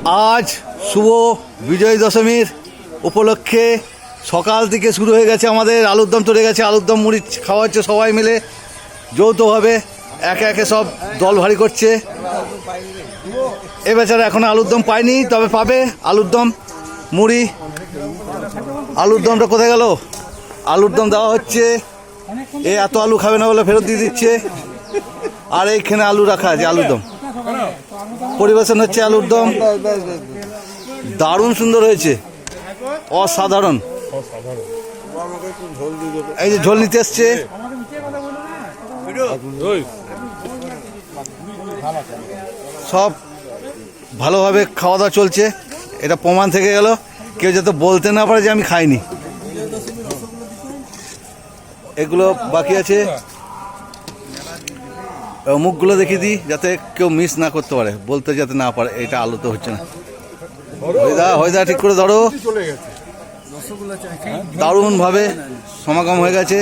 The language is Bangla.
আজ শুভ বিজয় দশমীর উপলক্ষে সকাল থেকে শুরু হয়ে গেছে আমাদের আলুর দম চলে গেছে। আলুর দম মুড়ি খাওয়া হচ্ছে সবাই মিলে যৌথভাবে, একে একে সব দল ভারী করছে। এ বেচারা এখন আলুর দম পায়নি, তবে পাবে আলুর দম মুড়ি। আলুর দমটা কোথায় গেল? আলুর দম দেওয়া হচ্ছে। এ এত আলু খাবে না বলে ফেরত দিয়ে দিচ্ছে। আর এইখানে আলু রাখা আছে, আলুর দম পরিবেশন হচ্ছে। আলুর দম দারুণ সুন্দর হয়েছে, অসাধারণ। এই যে ঝোল নিতে এসছে, সব ভালোভাবে খাওয়া দাওয়া চলছে। এটা প্রমাণ থেকে গেল, কেউ যাতে বলতে না পারে যে আমি খাইনি। এগুলো বাকি আছে, মুখগুলো দেখিয়ে দিই যাতে কেউ মিস না করতে পারে, বলতে যাতে না পারে এটা আলু তো হচ্ছে না। হয়দা ঠিক করে ধরো। দারুণভাবে সমাগম হয়ে গেছে।